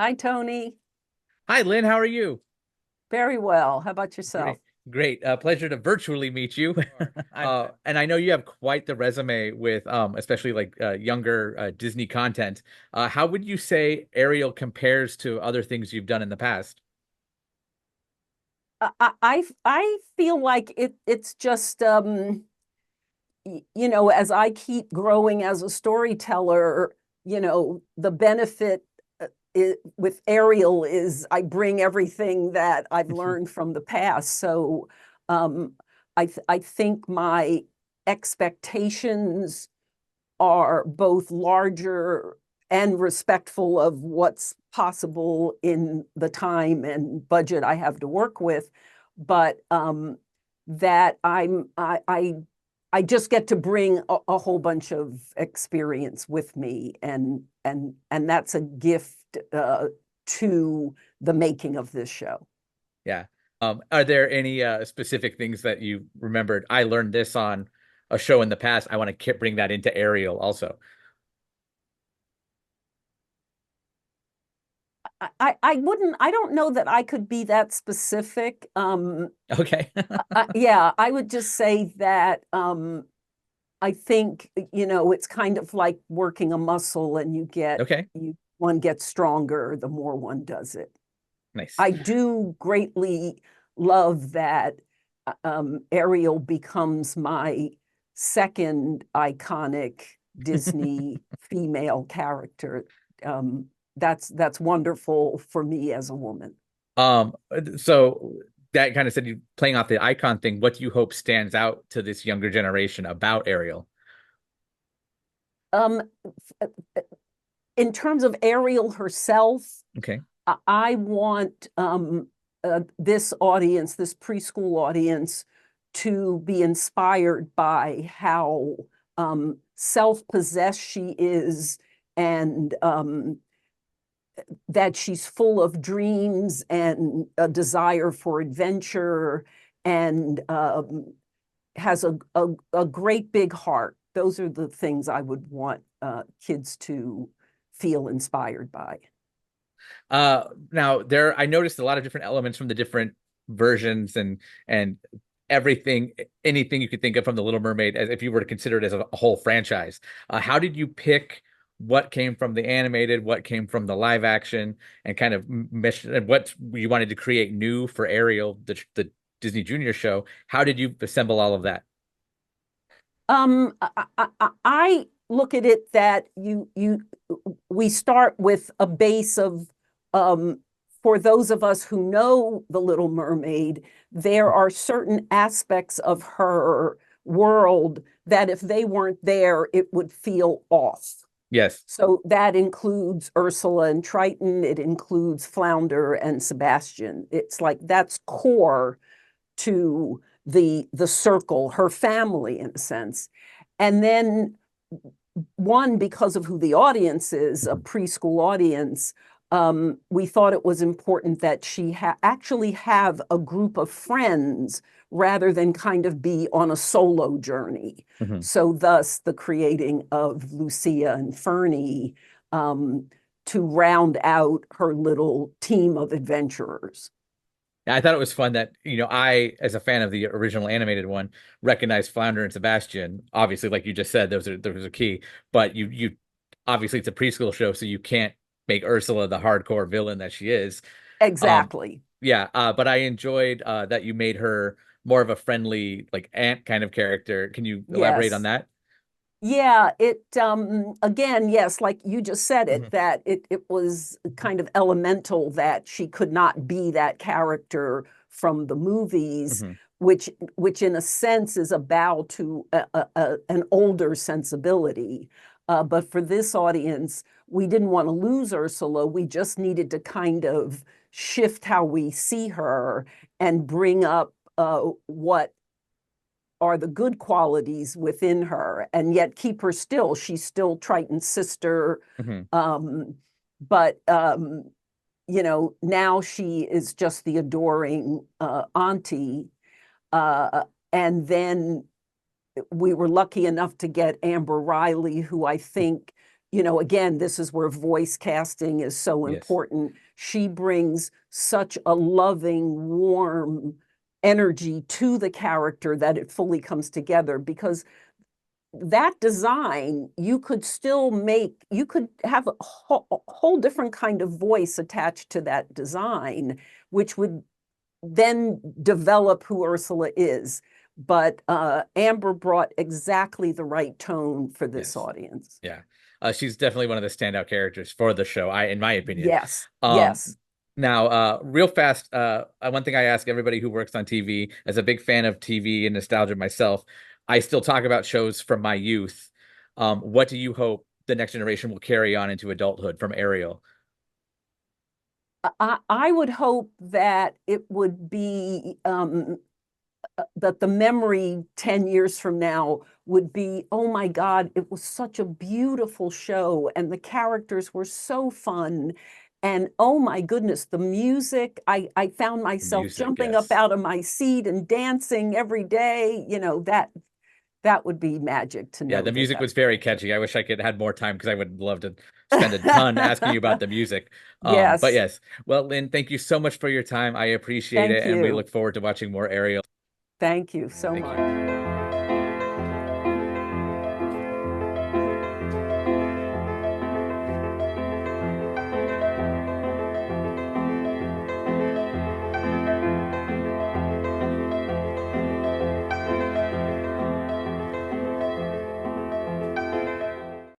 Hi, Tony. Hi, Lynn. How are you? Very well. How about yourself? Great. Great. Pleasure to virtually meet you. And I know you have quite the resume with especially like younger Disney content. How would you say Ariel compares to other things you've done in the past? I feel like it's just as I keep growing as a storyteller, the benefit with Ariel is I bring everything that I've learned from the past. So um, I think my expectations are both larger and respectful of what's possible in the time and budget I have to work with, but that I just get to bring a whole bunch of experience with me, and that's a gift to the making of this show. Yeah. Are there any specific things that you remembered? I learned this on a show in the past. I want to bring that into Ariel also. I don't know that I could be that specific. Okay. Yeah, I would just say that I think, it's kind of like working a muscle, and Okay. one gets stronger the more one does it. Nice. I do greatly love that Ariel becomes my second iconic Disney female character. Um, that's wonderful for me as a woman. Um, so that kind of said you playing off the icon thing. What do you hope stands out to this younger generation about Ariel? Um, in terms of Ariel herself, Okay. I want this audience, this preschool audience, to be inspired by how self-possessed she is, and that she's full of dreams and a desire for adventure, and has a great big heart. Those are the things I would want kids to feel inspired by. Now there I noticed a lot of different elements from the different versions and everything, anything you could think of from The Little Mermaid, as if you were to consider it as a whole franchise. How did you pick what came from the animated, what came from the live action, and kind of mesh and what you wanted to create new for Ariel, the Disney Junior show? How did you assemble all of that? I look at it that we start with a base of, um, for those of us who know The Little Mermaid, there are certain aspects of her world that if they weren't there, it would feel off. Yes. So that includes Ursula and Triton. It includes Flounder and Sebastian. It's like that's core to the circle, her family in a sense. And then one, because of who the audience is, a Mhm. preschool audience, we thought it was important that she actually have a group of friends rather than kind of be on a solo journey. Mhm. So thus the creating of Lucia and Fernie, to round out her little team of adventurers. I thought it was fun that, I, as a fan of the original animated one, recognized Flounder and Sebastian. Obviously, like you just said, those are key. But you obviously it's a preschool show, so you can't make Ursula the hardcore villain that she is. Um, Exactly. yeah, but I enjoyed that you made her more of a friendly, like aunt kind of character. Can you elaborate on Yes. that? Yeah, it again, yes, like you just said it, Mhm. that it was kind of elemental that she could not be that character from the movies, Mhm. which in a sense is a bow to an older sensibility. But for this audience, we didn't want to lose Ursula. We just needed to kind of shift how we see her and bring up what are the good qualities within her, and yet keep her still. She's still Triton's sister, Mhm. um, but now she is just the adoring auntie. And then we were lucky enough to get Amber Riley, who I think you know, again, this is where voice casting is so Yes. important. She brings such a loving, warm energy to the character that it fully comes together, because that design, you could still make, you could have a whole different kind of voice attached to that design, which would then develop who Ursula is. But Amber brought exactly the right tone for this Yes. audience. Yeah. She's definitely one of the standout characters for the show, in my opinion. Yes, Um, yes. Now, real fast, one thing I ask everybody who works on TV, as a big fan of TV and nostalgia myself, I still talk about shows from my youth. What do you hope the next generation will carry on into adulthood from Ariel? I would hope that it would be that the memory 10 years from now would be, oh my God, it was such a beautiful show and the characters were so fun. And oh my goodness, the music, I found myself Music, jumping up yes. out of my seat and dancing every day. You know, that would be magic to Yeah, know the that music that was very catchy. I wish I could had more time because I would love to spend a ton asking you about the music. But Yes, yes. Well, Lynn, thank you so much for your time. I appreciate thank it, and we you. look forward to watching more Ariel. Thank you so Thank you. much.